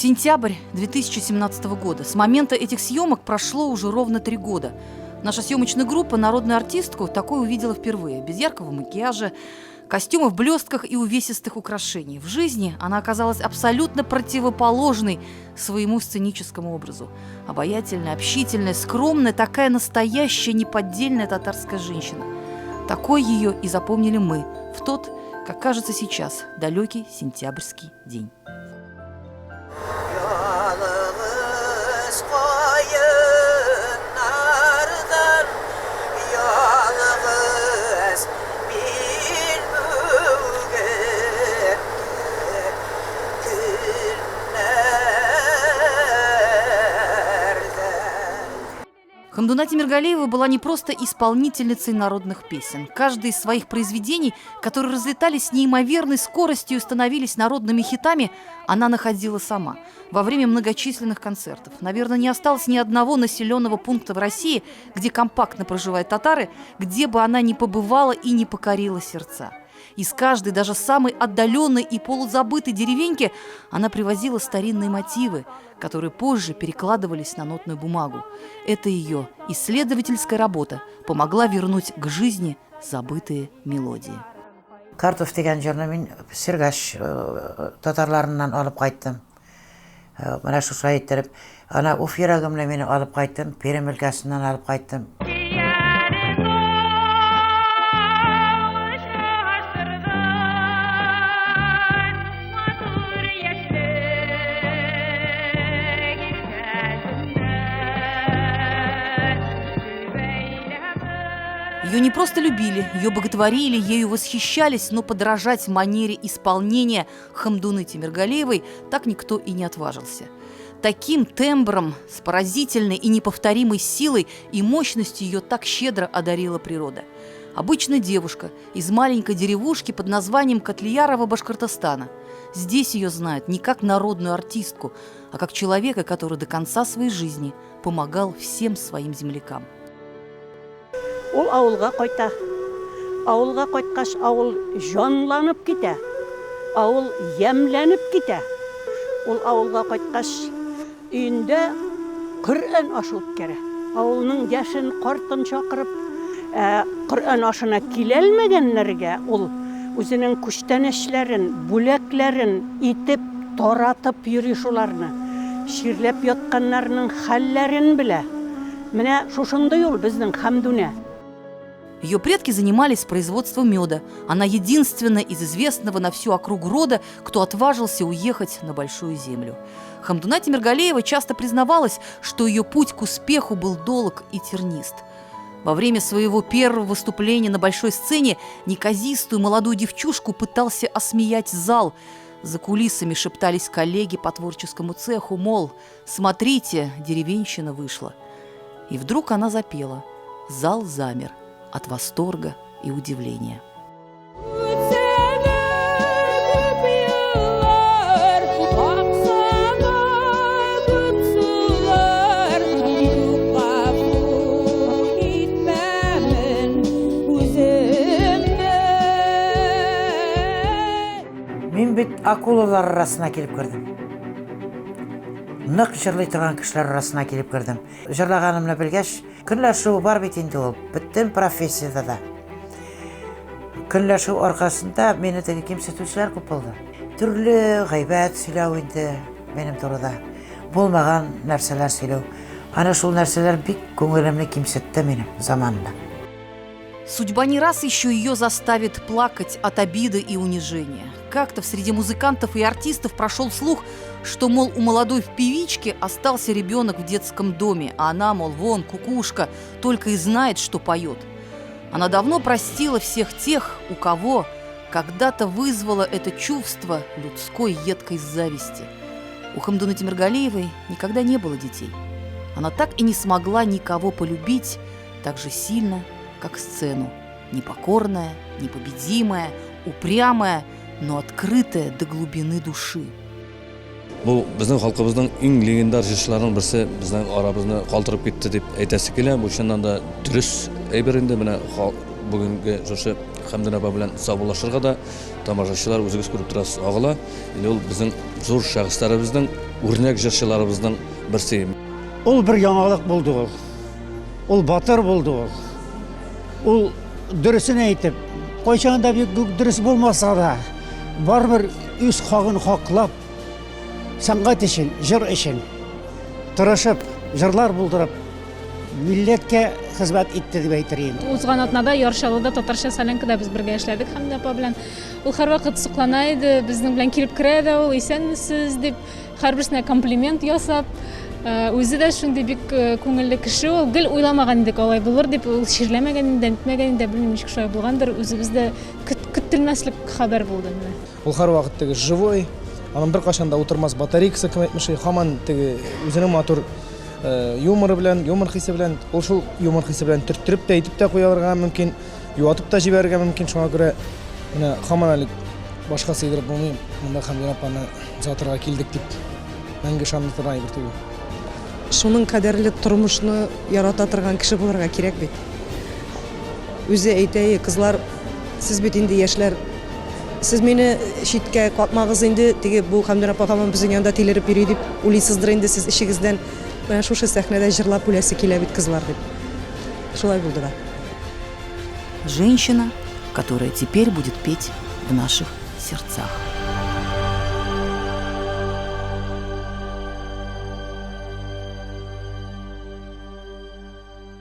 Сентябрь 2017 года. С момента этих съемок прошло уже ровно 3 года. Наша съемочная группа народную артистку такой увидела впервые. Без яркого макияжа, костюма в блестках и увесистых украшений. В жизни она оказалась абсолютно противоположной своему сценическому образу. Обаятельная, общительная, скромная, такая настоящая, неподдельная татарская женщина. Такой ее и запомнили мы в тот, как кажется сейчас, далекий сентябрьский день. Хамдуна Темиргалиева была не просто исполнительницей народных песен. Каждое из своих произведений, которые разлетались с неимоверной скоростью и становились народными хитами, она находила сама во время многочисленных концертов. Наверное, не осталось ни одного населенного пункта в России, где компактно проживают татары, где бы она ни побывала и не покорила сердца. Из каждой, даже самой отдаленной и полузабытой деревеньки она привозила старинные мотивы, которые позже перекладывались на нотную бумагу. Эта ее исследовательская работа помогла вернуть к жизни забытые мелодии. Картоф деген жерне мен Сергаш татарларынан алып кайттым. Мына шу шайттерип, ана Уфирагымны мени алып кайттым, Перем өлкәсеннән алып кайттым. Ее не просто любили, ее боготворили, ею восхищались, но подражать манере исполнения Хамдуны Темиргалиевой так никто и не отважился. Таким тембром, с поразительной и неповторимой силой и мощностью ее так щедро одарила природа. Обычная девушка из маленькой деревушки под названием Котлиярова, Башкортостана. Здесь ее знают не как народную артистку, а как человека, который до конца своей жизни помогал всем своим землякам. Ул авылга кайта. Авылга кайткач, авыл жанланып китә. Авыл ямланып китә. Ул авылга кайткач, өендә Коръән ашылып керә. Авылның яшен картын чакырып, Коръән ашына киләлмәгәннәргә ул үзенең күчтәнәчләрен, бүләкләрен итеп таратып йөри шуларны. Ширләп ятканнарның хәлләрен белә. Менә шушындый ул безнең Хамдуна. Ее предки занимались производством меда. Она единственная из известного на всю округу рода, кто отважился уехать на Большую Землю. Хамдуна Темиргалиева часто признавалась, что ее путь к успеху был долг и тернист. Во время своего первого выступления на большой сцене неказистую молодую девчушку пытался осмеять зал. За кулисами шептались коллеги по творческому цеху, мол, смотрите, деревенщина вышла. И вдруг она запела. Зал замер от восторга и удивления. Мин бит акулалар арасына килеп кердем. Нык җырлый торган кешеләр арасына килеп кердем. Җырлаганымны белгәч, көнләшү бар бит инде ул, бөтен профессиядә дә. Көнләшү аркасында мине теге кимсетүчеләр күп булды. Төрле гайбәт сөйләү инде минем турыда. Булмаган нәрсәләр сөйләү. Ана шул нәрсәләр бик күңелемне кимсетте минем заманында. Судьба не раз еще ее заставит плакать от обиды и унижения. Как-то среди музыкантов и артистов прошел слух, что, мол, у молодой певички остался ребенок в детском доме, а она, мол, вон, кукушка, только и знает, что поет. Она давно простила всех тех, у кого когда-то вызвало это чувство людской едкой зависти. У Хамдуны Темиргалиевой никогда не было детей. Она так и не смогла никого полюбить так же сильно, как сцену. Непокорная, непобедимая, упрямая, но открытая до глубины души. Бұл біздің халқымыздың ең легендар жыршыларының бірісі біздің арабызны қалтырып кетті деп айтасы келе. Бұл шыннан да дұрыс әйберінде міне бүгінгі жыршы Хамдан апа белән саубуллашырга да тамашачылар үзегез күреп торасыз агыла. Ул безнең зур шәхесләребезнең, үрнәк җырчыларыбызның берсе. Ул бер яңалык булды ул. Ул батыр булды ул. Ул дөресен әйтеп, кайчан да бик дөрес булмаса да, барбер үз хагын хаклап, сәнгать өчен, җыр өчен тырышып, җырлар булдырып, милләткә хезмәт итте дип әйтергә. Узган атнада ярышалуда татарча солянкада без бергә эшләдек Хәмдә апа белән. Ул һәрвакыт соклана иде, безнең белән килеп керә дә ул, исәнмесез дип, һәрберсенә комплимент ясап, үзе дә шундый бик күңелле кеше ул. Гел уйламаган идек алай булыр дип, ул ширләмәгән инде, әйтмәгән инде, белмим ничек шулай булгандыр, үзебездә көтелмәслек хәбәр булды. Ул һәрвакыт теге живой, аның бер кашан да утырмас батарейкасы кем әйтмеши, һаман теге үзенең матур юморы белән, юмор хисе белән, ул шул юмор хисе белән төрттереп тә әйтеп тә куярга мөмкин, юатып та җибәрергә мөмкин. Шуңа күрә менә һаман әле башка сыйдырып булмый, монда Хәмдә апаны затырга килдек дип мәңге ышанырга әйбер түгел. Шуның кадерле тормышны ярата торган кеше булырга кирәк бит. Үзе әйтә, кызлар, сез бит инде яшьләр, сез мине читкә катмагыз инде, теге бу Хәмдә апа һаман безнең янда тилереп йөри дип уйлыйсыздыр инде сез ишегездән. Менә шушы сәхнәдә җырлап үләсе килә бит кызлар дип. Шулай булды да. Женщина, которая теперь будет петь в наших сердцах.